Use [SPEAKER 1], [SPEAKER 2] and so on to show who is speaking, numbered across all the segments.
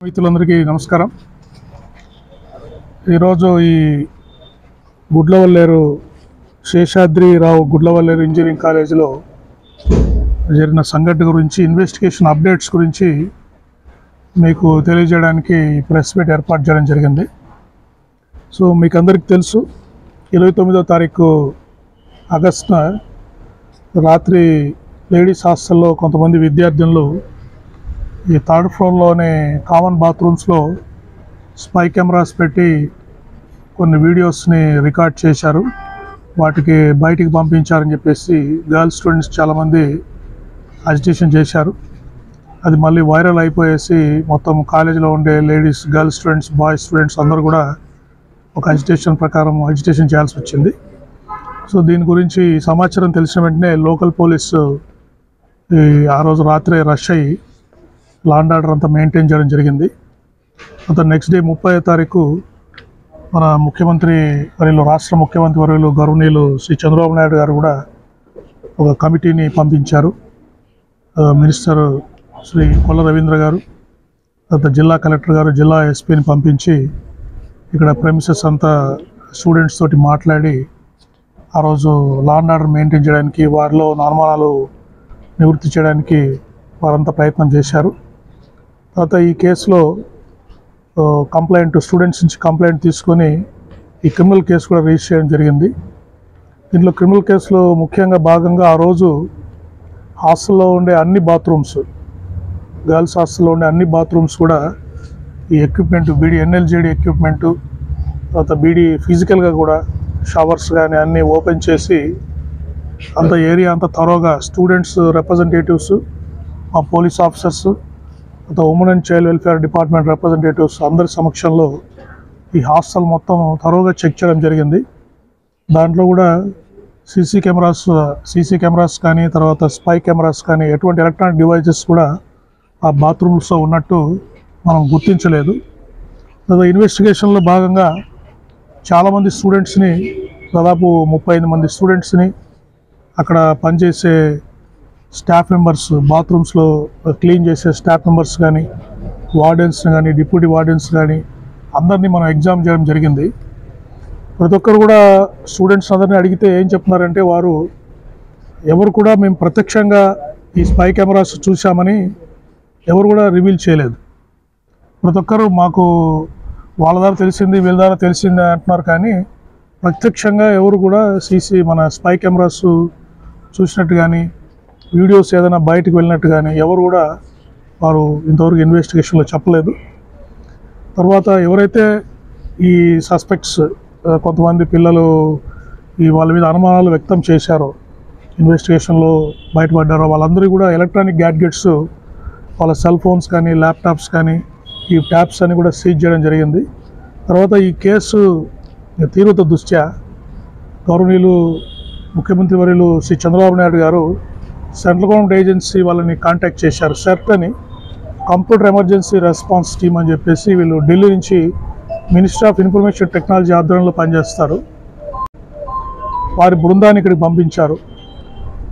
[SPEAKER 1] మిత్రులందరికీ నమస్కారం. ఈరోజు ఈ గుడ్లవల్లేరు శేషాద్రిరావు గుడ్లవల్లేరు ఇంజనీరింగ్ కాలేజీలో జరిగిన సంఘటన గురించి ఇన్వెస్టిగేషన్ అప్డేట్స్ గురించి మీకు తెలియజేయడానికి ప్రెస్ మీట్ ఏర్పాటు చేయడం జరిగింది. సో మీకు అందరికీ తెలుసు, 29వ తారీఖు ఆగస్టున రాత్రి లేడీస్ హాస్టల్లో కొంతమంది విద్యార్థినులు ఈ థర్డ్ ఫ్లోర్లోనే కామన్ బాత్రూమ్స్లో స్పై కెమెరాస్ పెట్టి కొన్ని వీడియోస్ని రికార్డ్ చేశారు. వాటికి బయటికి పంపించారని చెప్పేసి గర్ల్స్ స్టూడెంట్స్ చాలామంది అజిటేషన్ చేశారు. అది మళ్ళీ వైరల్ అయిపోయేసి మొత్తం కాలేజీలో ఉండే ladies, girls students, boys students అందరూ కూడా ఒక అజిటేషన్ చేయాల్సి వచ్చింది. సో దీని గురించి సమాచారం తెలిసిన వెంటనే లోకల్ పోలీసు ఆ రోజు రాత్రి రష్ అయ్యి లా అండ్ ఆర్డర్ అంతా మెయింటైన్ చేయడం జరిగింది. అంత నెక్స్ట్ డే 30వ తారీఖు మన రాష్ట్ర ముఖ్యమంత్రి వర్యులు గౌరవనీయులు శ్రీ చంద్రబాబు నాయుడు గారు కూడా ఒక కమిటీని పంపించారు. మినిస్టర్ శ్రీ కొల్ల రవీంద్ర గారు, తర్వాత జిల్లా కలెక్టర్ గారు, జిల్లా ఎస్పీని పంపించి ఇక్కడ ప్రెమిసెస్ అంతా స్టూడెంట్స్ తోటి మాట్లాడి ఆ రోజు లా అండ్ ఆర్డర్ మెయింటైన్ చేయడానికి, వారిలో అనుమానాలు నివృత్తి చేయడానికి వారంతా ప్రయత్నం చేశారు. తర్వాత ఈ కేసులో స్టూడెంట్స్ నుంచి కంప్లైంట్ తీసుకొని ఈ క్రిమినల్ కేసు కూడా రిజిస్టర్ చేయడం జరిగింది. దీంట్లో క్రిమినల్ కేసులో ముఖ్యంగా భాగంగా ఆ రోజు హాస్టల్లో ఉండే అన్ని బాత్రూమ్స్, గర్ల్స్ హాస్టల్లో ఉండే అన్ని బాత్రూమ్స్ కూడా ఈ ఎక్విప్మెంట్, బీడీ ఎన్ఎల్జేడి ఎక్విప్మెంటు, తర్వాత బీడీ ఫిజికల్గా కూడా షవర్స్ కానీ అన్నీ ఓపెన్ చేసి అంత ఏరియా అంతా థరోగా స్టూడెంట్స్ రిప్రజెంటేటివ్స్, మా police officers, women and child welfare department representatives అందరి సమక్షంలో ఈ హాస్టల్ మొత్తం థరోగా చెక్ చేయడం జరిగింది. దాంట్లో కూడా సీసీ కెమెరాస్ కానీ, తర్వాత స్పై కెమెరాస్ కానీ, ఎటువంటి ఎలక్ట్రానిక్ డివైజెస్ కూడా ఆ బాత్రూమ్స్లో ఉన్నట్టు మనం గుర్తించలేదు. తర్వాత ఇన్వెస్టిగేషన్లో భాగంగా చాలామంది స్టూడెంట్స్ని, దాదాపు 35 మంది స్టూడెంట్స్ని, అక్కడ పనిచేసే స్టాఫ్ మెంబర్స్, బాత్రూమ్స్లో క్లీన్ చేసే స్టాఫ్ మెంబర్స్ కానీ, వార్డెన్స్ని కానీ, డిప్యూటీ వార్డెన్స్ కానీ అందరినీ మనం ఎగ్జామ్ చేయడం జరిగింది. ప్రతి ఒక్కరు కూడా స్టూడెంట్స్ అందరినీ అడిగితే ఏం చెప్తున్నారంటే, వారు ఎవరు కూడా మేము ప్రత్యక్షంగా ఈ స్పై కెమెరాస్ చూసామని ఎవరు కూడా రివీల్ చేయలేదు. ప్రతి ఒక్కరు మాకు వాళ్ళ ద్వారా తెలిసింది, వీళ్ళ ద్వారా తెలిసింది అంటున్నారు. కానీ ప్రత్యక్షంగా ఎవరు కూడా మన స్పై కెమెరాస్ చూసినట్టు కానీ, వీడియోస్ ఏదైనా బయటకు వెళ్ళినట్టు కానీ ఎవరు కూడా వారు ఇంతవరకు ఇన్వెస్టిగేషన్లో చెప్పలేదు. తర్వాత ఎవరైతే ఈ సస్పెక్ట్స్, కొంతమంది పిల్లలు వాళ్ళ మీద అనుమానాలు వ్యక్తం చేశారో, ఇన్వెస్టిగేషన్లో బయటపడ్డారో, వాళ్ళందరూ కూడా ఎలక్ట్రానిక్ గ్యాడ్జెట్స్, వాళ్ళ సెల్ ఫోన్స్ కానీ, ల్యాప్టాప్స్ కానీ, ఈ ట్యాబ్స్ అని కూడా సీజ్ చేయడం జరిగింది. తర్వాత ఈ కేసు తీవ్రత దృష్ట్యా గౌరవనీయులు ముఖ్యమంత్రి వర్యులు శ్రీ చంద్రబాబు నాయుడు గారు సెంట్రల్ గవర్నమెంట్ ఏజెన్సీ వాళ్ళని కాంటాక్ట్ చేశారు. సెర్ట్ అని, కంప్యూటర్ ఎమర్జెన్సీ రెస్పాన్స్ టీమ్ అని చెప్పేసి, వీళ్ళు ఢిల్లీ నుంచి మినిస్ట్రీ ఆఫ్ ఇన్ఫర్మేషన్ టెక్నాలజీ ఆధ్వర్యంలో పనిచేస్తారు. వారి బృందాన్ని ఇక్కడికి పంపించారు.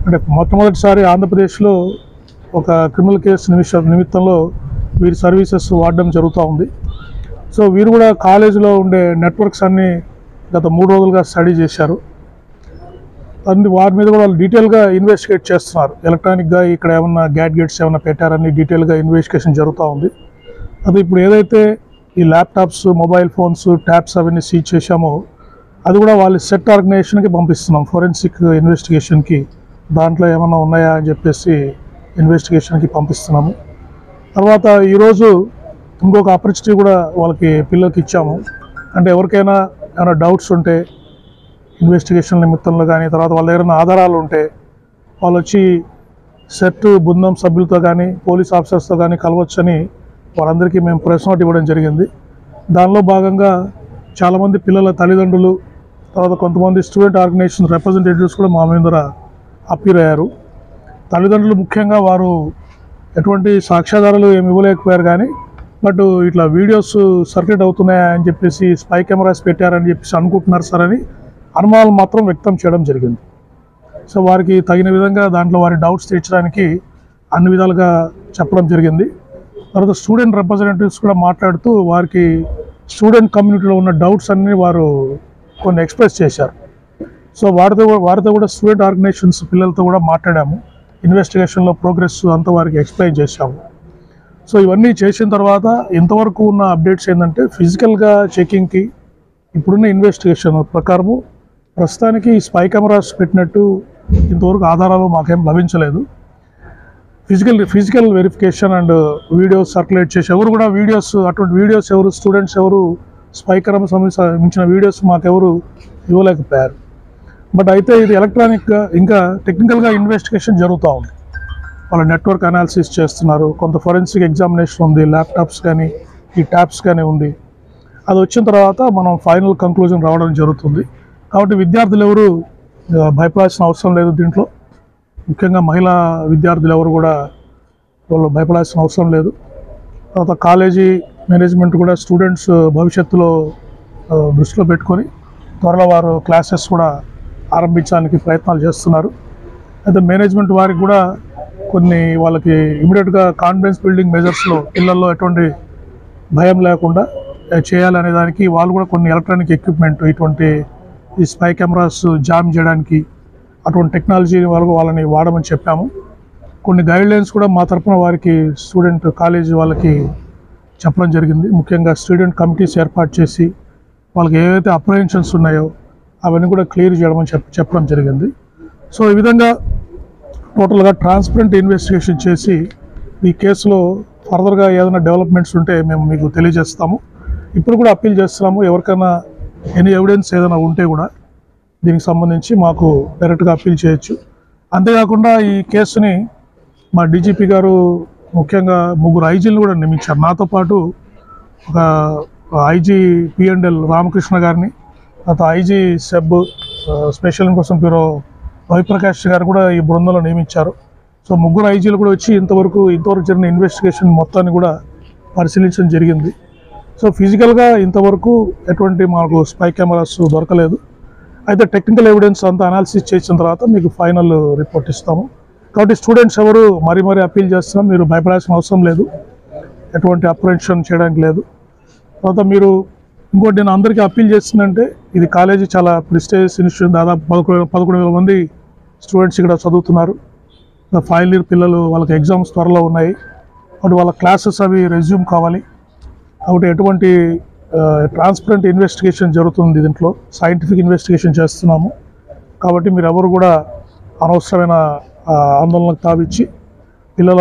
[SPEAKER 1] అంటే మొట్టమొదటిసారి ఆంధ్రప్రదేశ్లో ఒక క్రిమినల్ కేసు నిమిత్తంలో వీరి సర్వీసెస్ వాడడం జరుగుతూ ఉంది. సో వీరు కూడా కాలేజీలో ఉండే నెట్వర్క్స్ అన్నీ గత 3 రోజులుగా స్టడీ చేశారు. వారి మీద కూడా వాళ్ళు డీటెయిల్గా ఇన్వెస్టిగేట్ చేస్తున్నారు. ఎలక్ట్రానిక్గా ఇక్కడ ఏమన్నా గ్యాడ్జెట్స్ ఏమైనా పెట్టారని డీటెయిల్గా ఇన్వెస్టిగేషన్ జరుగుతూ ఉంది. అది ఇప్పుడు ఏదైతే ఈ ల్యాప్టాప్స్, మొబైల్ ఫోన్స్, ట్యాబ్స్ అవన్నీ సీజ్ చేశామో అది కూడా వాళ్ళ సెట్ ఆర్గనైజేషన్కి పంపిస్తున్నాం, ఫోరెన్సిక్ ఇన్వెస్టిగేషన్కి. దాంట్లో ఏమన్నా ఉన్నాయా అని చెప్పేసి ఇన్వెస్టిగేషన్కి పంపిస్తున్నాము. తర్వాత ఈరోజు ఇంకొక ఆపర్చునిటీ కూడా పిల్లలకి ఇచ్చాము. అంటే ఎవరికైనా ఏమైనా డౌట్స్ ఉంటే ఇన్వెస్టిగేషన్ నిమిత్తంలో కానీ, తర్వాత వాళ్ళ దగ్గర ఆధారాలు ఉంటే వాళ్ళు వచ్చి సెట్ బృందం సభ్యులతో కానీ, పోలీస్ ఆఫీసర్స్తో కానీ కలవచ్చని వాళ్ళందరికీ మేము ప్రెస్ నోట్ ఇవ్వడం జరిగింది. దానిలో భాగంగా చాలామంది పిల్లల తల్లిదండ్రులు, తర్వాత కొంతమంది స్టూడెంట్ ఆర్గనైజేషన్ రిప్రజెంటేటివ్స్ కూడా మా మీద అప్పీర్ అయ్యారు. తల్లిదండ్రులు ముఖ్యంగా వారు ఎటువంటి సాక్ష్యాధారాలు ఏమి ఇవ్వలేకపోయారు. కానీ బట్ ఇట్లా వీడియోస్ సర్క్యులేట్ అవుతున్నాయని చెప్పేసి, స్పై కెమెరాస్ పెట్టారని చెప్పేసి అనుకుంటున్నారు సార్ అని అనుమానాలు మాత్రం వ్యక్తం చేయడం జరిగింది. సో వారికి తగిన విధంగా దాంట్లో వారి డౌట్స్ తీర్చడానికి అన్ని విధాలుగా చెప్పడం జరిగింది. తర్వాత స్టూడెంట్ రిప్రజెంటేటివ్స్ కూడా మాట్లాడుతూ వారికి స్టూడెంట్ కమ్యూనిటీలో ఉన్న డౌట్స్ అన్నీ వారు కొన్ని ఎక్స్ప్రెస్ చేశారు. సో వారితో కూడా స్టూడెంట్ ఆర్గనైజేషన్స్ పిల్లలతో కూడా మాట్లాడాము. ఇన్వెస్టిగేషన్లో ప్రోగ్రెస్ అంతా వారికి ఎక్స్ప్లెయిన్ చేశాము. సో ఇవన్నీ చేసిన తర్వాత ఇంతవరకు ఉన్న అప్డేట్స్ ఏంటంటే ఫిజికల్గా చెకింగ్కి ఇప్పుడున్న ఇన్వెస్టిగేషన్ ప్రకారము ప్రస్తుతానికి స్పై కెమెరాస్ పెట్టినట్టు ఇంతవరకు ఆధారాలు మాకేం లభించలేదు. Physical verification and videos circulate చేసి ఎవరు కూడా అటువంటి వీడియోస్ ఎవరు స్టూడెంట్స్ ఎవరు స్పై కెమెరా సంబంధించిన వీడియోస్ మాకెవరు ఇవ్వలేకపోయారు. బట్ అయితే ఇది ఎలక్ట్రానిక్గా ఇంకా టెక్నికల్గా ఇన్వెస్టిగేషన్ జరుగుతూ ఉంది. వాళ్ళ నెట్వర్క్ అనాలిసిస్ చేస్తున్నారు. కొంత ఫోరెన్సిక్ ఎగ్జామినేషన్ ఉంది, ల్యాప్టాప్స్ కానీ ఈ ట్యాబ్స్ కానీ ఉంది. అది వచ్చిన తర్వాత మనం ఫైనల్ కంక్లూజన్ రావడం జరుగుతుంది. కాబట్టి విద్యార్థులు ఎవరు భయపడాల్సిన అవసరం లేదు. దీంట్లో ముఖ్యంగా మహిళా విద్యార్థులు ఎవరు కూడా వాళ్ళు భయపడాల్సిన అవసరం లేదు. తర్వాత కాలేజీ మేనేజ్మెంట్ కూడా స్టూడెంట్స్ భవిష్యత్తులో దృష్టిలో పెట్టుకొని త్వరలో వారు క్లాసెస్ కూడా ఆరంభించడానికి ప్రయత్నాలు చేస్తున్నారు. అయితే మేనేజ్మెంట్ వారికి కూడా కొన్ని వాళ్ళకి ఇమీడియట్గా కాన్ఫిడెన్స్ బిల్డింగ్ మెజర్స్లో పిల్లల్లో ఎటువంటి భయం లేకుండా చేయాలనే దానికి వాళ్ళు కూడా కొన్ని ఎలక్ట్రానిక్ ఎక్విప్మెంట్ ఇటువంటి ఈ స్పై కెమెరాస్ జామ్ చేయడానికి అటువంటి టెక్నాలజీ వాళ్ళని వాడమని చెప్పాము. కొన్ని గైడ్లైన్స్ కూడా మా తరఫున వారికి స్టూడెంట్ కాలేజీ వాళ్ళకి చెప్పడం జరిగింది. ముఖ్యంగా స్టూడెంట్ కమిటీస్ ఏర్పాటు చేసి వాళ్ళకి ఏవైతే అప్రహెన్షన్స్ ఉన్నాయో అవన్నీ కూడా క్లియర్ చేయడం చెప్పడం జరిగింది. సో ఈ విధంగా టోటల్గా ట్రాన్స్పరెంట్ ఇన్వెస్టిగేషన్ చేసి ఈ కేసులో ఫర్దర్గా ఏదైనా డెవలప్మెంట్స్ ఉంటే మేము మీకు తెలియజేస్తాము. ఇప్పుడు కూడా అప్పీల్ చేస్తున్నాము. ఎవరికైనా ఎనీ ఎవిడెన్స్ ఏదైనా ఉంటే కూడా దీనికి సంబంధించి మాకు డైరెక్ట్గా అప్పీల్ చేయొచ్చు. అంతేకాకుండా ఈ కేసుని మా డీజీపీ గారు ముఖ్యంగా 3 ఐజీలను కూడా నియమించారు. నాతో పాటు ఒక ఐజీ పిఎండ్ఎల్ రామకృష్ణ గారిని, తర్వాత IG SEB special investigation bureau Ravi Prakash గారు కూడా ఈ బృందంలో నియమించారు. సో 3 ఐజీలు కూడా వచ్చి ఇంతవరకు జరిగిన ఇన్వెస్టిగేషన్ మొత్తాన్ని కూడా పరిశీలించడం జరిగింది. సో ఫిజికల్గా ఇంతవరకు ఎటువంటి మాకు స్పై కెమెరాస్ దొరకలేదు. అయితే టెక్నికల్ ఎవిడెన్స్ అంతా అనాలిసిస్ చేసిన తర్వాత మీకు ఫైనల్ రిపోర్ట్ ఇస్తాము. కాబట్టి స్టూడెంట్స్ ఎవరు మరీ అప్పీల్ చేస్తున్నాం, మీరు భయపడాల్సిన అవసరం లేదు, ఎటువంటి అప్రహెన్షన్ చేయడానికి లేదు. తర్వాత మీరు ఇంకోటి నేను అందరికీ అప్పీల్ చేస్తుందంటే ఇది కాలేజీ చాలా ప్రెస్టీజియస్ ఇన్స్టిట్యూషన్. దాదాపు 11,000 మంది స్టూడెంట్స్ ఇక్కడ చదువుతున్నారు. ఫైనల్ ఇయర్ పిల్లలు వాళ్ళకి ఎగ్జామ్స్ త్వరలో ఉన్నాయి. కాబట్టి వాళ్ళ క్లాసెస్ అవి రెజ్యూమ్ కావాలి. కాబట్టి ఎటువంటి ట్రాన్స్పరెంట్ ఇన్వెస్టిగేషన్ జరుగుతుంది. దీంట్లో సైంటిఫిక్ ఇన్వెస్టిగేషన్ చేస్తున్నాము. కాబట్టి మీరు ఎవరు కూడా అనవసరమైన ఆందోళనకు తావిచ్చి పిల్లల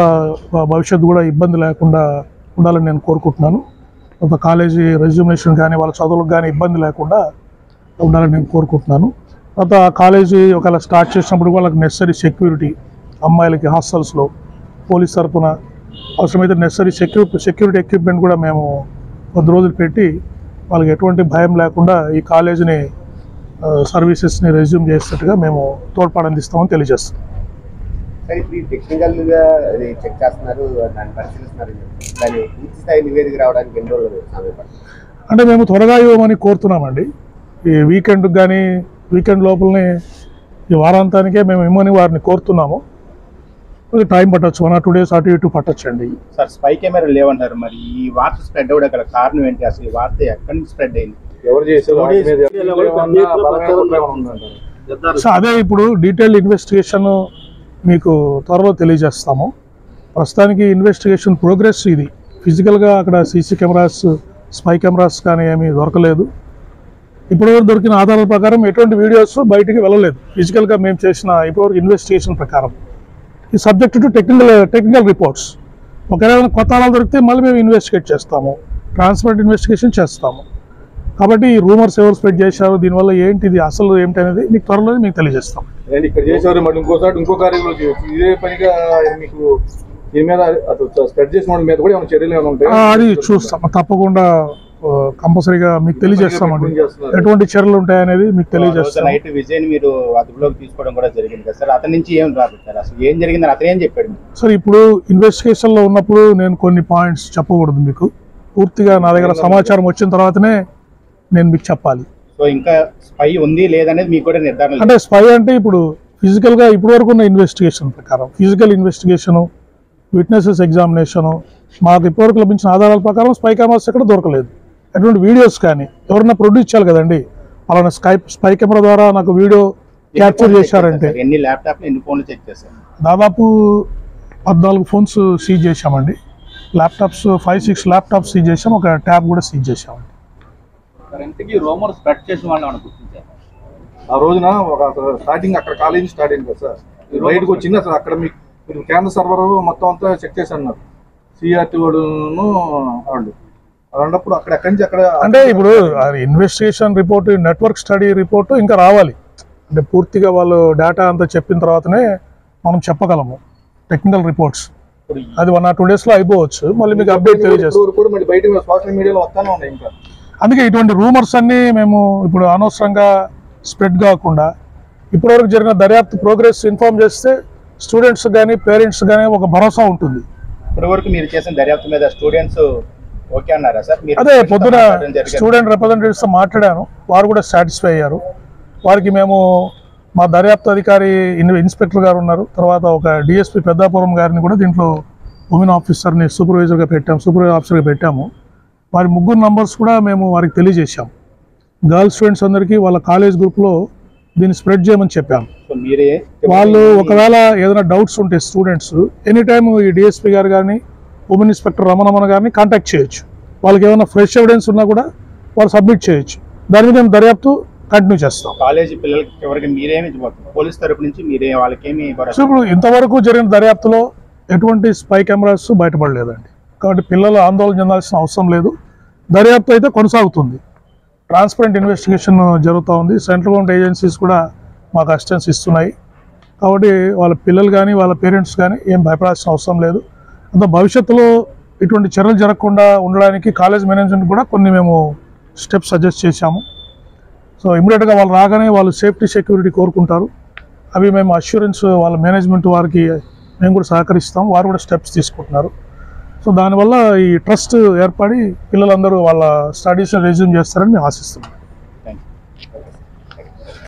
[SPEAKER 1] భవిష్యత్తు కూడా ఇబ్బంది లేకుండా ఉండాలని నేను కోరుకుంటున్నాను. ఒక కాలేజీ రెజ్యూమినేషన్ కానీ వాళ్ళ చదువులకు కానీ ఇబ్బంది లేకుండా ఉండాలని నేను కోరుకుంటున్నాను. తర్వాత కాలేజీ ఒకవేళ స్టార్ట్ చేసినప్పుడు వాళ్ళకి నెసరీ సెక్యూరిటీ, అమ్మాయిలకి హాస్టల్స్లో పోలీస్ తరఫున అవసరమైతే నెసరీ సెక్యూరిటీ ఎక్విప్మెంట్ కూడా మేము 10 రోజులు పెట్టి వాళ్ళకి ఎటువంటి భయం లేకుండా ఈ కాలేజీని సర్వీసెస్ని రెజ్యూమ్ చేసేట్టుగా మేము తోడ్పాటు అందిస్తామని తెలియజేస్తాం.
[SPEAKER 2] సార్ ఇప్పుడు టెక్నికల్గా చెక్ చేస్తున్నారు, దాన్ని పరిశీలిస్తున్నారు, దాని పూర్తి స్థాయి నివేదిక రావడానికి ఎన్ని రోజులు సమయం పడుతుంది?
[SPEAKER 1] అంటే మేము త్వరగా ఇవ్వమని కోరుతున్నామండి. ఈ వీకెండ్ లోపలనే ఈ వారాంతానికే మేము ఇవ్వమని వారిని కోరుతున్నాము. టైం పట్టచ్చు, 1 or 2 days అటు ఇటు పట్టచ్చండి.
[SPEAKER 3] సార్ స్పై కెమెరా లేవంటారు, మరి ఈ వార్త స్ప్రెడ్ అవ్వడం గల కారణం ఏంటి? అసలు ఈ వార్త ఎక్కడి నుంచి స్ప్రెడ్ అయింది? ఎవరు చేశారు?
[SPEAKER 1] సో అదే ఇప్పుడు డీటెయిల్డ్ ఇన్వెస్టిగేషన్ మీకు త్వరలో తెలియజేస్తాము. ప్రస్తుతానికి ఇన్వెస్టిగేషన్ ప్రోగ్రెస్ ఇది. ఫిజికల్గా అక్కడ సీసీ కెమెరాస్ స్పై కెమెరాస్ కానీ ఏమీ దొరకలేదు. ఇప్పటివరకు దొరికిన ఆధారాల ప్రకారం ఎటువంటి వీడియోస్ బయటికి వెళ్ళలేదు. ఫిజికల్గా మేము చేసిన ఇప్పటివరకు ఇన్వెస్టిగేషన్ ప్రకారం ఈ సబ్జెక్ట్ టు టెక్నికల్ రిపోర్ట్స్. ఒకవేళ కొత్త ఆధారాలు దొరికితే మళ్ళీ మేము ఇన్వెస్టిగేట్ చేస్తాము, ట్రాన్స్పరెంట్ ఇన్వెస్టిగేషన్ చేస్తాము. కాబట్టి ఈ రూమర్స్ ఎవరు స్ప్రెడ్ చేశారు, దీనివల్ల ఏంటిది అసలు ఏంటి అనేది మీకు త్వరలో మీకు తెలియజేస్తాం.
[SPEAKER 4] ఇక్కడ చేసేవారు మళ్ళీ ఇంకోసారి ఇంకో కార్యంలో ఇదే పనిగా మీకు దీని మీద స్ప్రెడ్ చేసిన వాళ్ళ మీద కూడా ఏమైనా చర్యలు ఏమైనా ఉంటాయి?
[SPEAKER 1] అది చూస్తాం, తప్పకుండా కంపల్సరీగా మీకు తెలియజేస్తామండి. ఎటువంటి చర్యలు ఉంటాయనేది మీకు తెలియజేస్తాం.
[SPEAKER 3] నైట్ విజయ్ మీరు అదుపులోకి తీసుకోవడం కూడా జరిగింది కదా సార్, అతని నుంచి ఏం రాబట్టారు? అసలు ఏం జరిగిందని అతను ఏం చెప్పాడు?
[SPEAKER 1] సార్ ఇప్పుడు ఇన్వెస్టిగేషన్లో ఉన్నప్పుడు నేను కొన్ని పాయింట్స్ చెప్పకూడదు. మీకు పూర్తిగా నా దగ్గర సమాచారం వచ్చిన తర్వాతనే నేను మీకు చెప్పాలి.
[SPEAKER 3] సో ఇంకా స్పై ఉంది లేదనేది మీకు కూడా నిర్ధారణ?
[SPEAKER 1] అంటే స్పై అంటే ఇప్పుడు ఫిజికల్గా ఇప్పటి వరకు ఉన్న ఇన్వెస్టిగేషన్ ప్రకారం ఫిజికల్ ఇన్వెస్టిగేషను, విట్నెసెస్ ఎగ్జామినేషను, మాకు ఇప్పటివరకు లభించిన ఆధారాల ప్రకారం స్పై కెమెరాస్ ఎక్కడ దొరకలేదు. అటువంటి వీడియోస్ కానీ ఎవరన్నా ప్రొడ్యూస్ చేయాలి కదండి. అలానే స్పై కెమెరా ద్వారా నాకు వీడియో క్యాప్చర్ చేశారంటే
[SPEAKER 3] ఎన్ని ల్యాప్టాప్ ఎన్ని ఫోన్లు చెక్ చేశారు?
[SPEAKER 1] దాదాపు 14 ఫోన్స్ సీజ్ చేశామండి. ల్యాప్టాప్స్ 5-6 ల్యాప్టాప్స్ సీజ్ చేసాం, ఒక ట్యాబ్ కూడా సీజ్ చేసామండి.
[SPEAKER 5] ఇంతకీ రూమర్ స్ప్రెడ్ చేసిన వాళ్ళు ఏమైనా గుర్తించారు?
[SPEAKER 4] ఆ రోజున ఒక స్టార్టింగ్ అక్కడ కాలేజీ స్టార్ట్ అయింది కదా సార్, బయటకు వచ్చింది అసలు అక్కడ మీరు కేంద్ర సర్వర్ మొత్తం అంతా చెక్ చేసి అన్నారు సిఆర్టీ వాళ్ళను వాళ్ళు అలాంటప్పుడు అక్కడి నుంచి అక్కడ
[SPEAKER 1] అంటే ఇప్పుడు investigation report, network study report ఇంకా రావాలి. అంటే పూర్తిగా వాళ్ళు డేటా అంతా చెప్పిన తర్వాతనే మనం చెప్పగలము టెక్నికల్ రిపోర్ట్స్. అది 1 or 2 డేస్లో అయిపోవచ్చు. మళ్ళీ మీకు అప్డేట్ తెలియజేస్తాం.
[SPEAKER 4] కూడా మళ్ళీ బయట సోషల్ మీడియాలో వస్తానే ఉన్నాయి ఇంకా.
[SPEAKER 1] అందుకే ఇటువంటి రూమర్స్ అన్నీ మేము ఇప్పుడు అనవసరంగా స్ప్రెడ్ కాకుండా ఇప్పటివరకు జరిగిన దర్యాప్తు ప్రోగ్రెస్ ఇన్ఫార్మ్ చేస్తే స్టూడెంట్స్ కానీ పేరెంట్స్ కానీ ఒక భరోసా ఉంటుంది.
[SPEAKER 3] ఇప్పటివరకు మీరు చేసిన దర్యాప్తు మీద స్టూడెంట్స్ ఓకే అన్నారా సార్?
[SPEAKER 1] అదే పొద్దున స్టూడెంట్ రిప్రజెంటేటివ్స్తో మాట్లాడాను, వారు కూడా సాటిస్ఫై అయ్యారు. వారికి మేము మా దర్యాప్తు అధికారి ఇన్స్పెక్టర్ గారు ఉన్నారు, తర్వాత ఒక డిఎస్పీ పెద్దాపురం గారిని కూడా దీంట్లో ఉమెన్ ఆఫీసర్ని సూపర్వైజర్గా పెట్టాము. వారి 3 నంబర్స్ కూడా మేము వారికి తెలియజేశాం. గర్ల్స్ స్టూడెంట్స్ అందరికీ వాళ్ళ కాలేజ్ గ్రూప్లో దీన్ని స్ప్రెడ్ చేయమని చెప్పాము. వాళ్ళు ఒకవేళ ఏదైనా డౌట్స్ ఉంటే స్టూడెంట్స్ ఎనీ టైమ్ ఈ డిఎస్పీ గారు కానీ ఉమెన్ ఇన్స్పెక్టర్ రమణమణ గారిని కాంటాక్ట్ చేయొచ్చు. వాళ్ళకి ఏమైనా ఫ్రెష్ ఎవిడెన్స్ ఉన్నా కూడా వాళ్ళు సబ్మిట్ చేయొచ్చు. దాని మీద మేము దర్యాప్తు కంటిన్యూ చేస్తాం.
[SPEAKER 3] కాలేజీ పిల్లలకి ఎవరికి మీరేమి పోలీస్ తరపు నుంచి మీరే వాళ్ళకేమి?
[SPEAKER 1] ఇప్పుడు ఇంతవరకు జరిగిన దర్యాప్తులో ఎటువంటి స్పై కెమెరాస్ బయటపడలేదండి. కాబట్టి పిల్లలు ఆందోళన చెందాల్సిన అవసరం లేదు. దర్యాప్తు అయితే కొనసాగుతుంది. ట్రాన్స్పరెంట్ ఇన్వెస్టిగేషన్ జరుగుతూ ఉంది. సెంట్రల్ గవర్నమెంట్ ఏజెన్సీస్ కూడా మాకు అసిస్టెన్స్ ఇస్తున్నాయి. కాబట్టి వాళ్ళ పిల్లలు కానీ వాళ్ళ పేరెంట్స్ కానీ ఏం భయపడాల్సిన అవసరం లేదు. అంత భవిష్యత్తులో ఇటువంటి చర్యలు జరగకుండా ఉండడానికి కాలేజ్ మేనేజ్మెంట్ కూడా కొన్ని మేము స్టెప్స్ సజెస్ట్ చేశాము. సో ఇమీడియట్గా వాళ్ళు రాగానే వాళ్ళు సేఫ్టీ సెక్యూరిటీ కోరుకుంటారు. అవి మేము అష్యూరెన్స్ వాళ్ళ మేనేజ్మెంట్ వారికి మేము కూడా సహకరిస్తాం. వారు కూడా స్టెప్స్ తీసుకుంటున్నారు. సో దానివల్ల ఈ ట్రస్ట్ ఏర్పడి పిల్లలందరూ వాళ్ళ స్టడీస్ని రెజ్యూమ్ చేస్తారని మేము ఆశిస్తున్నాం.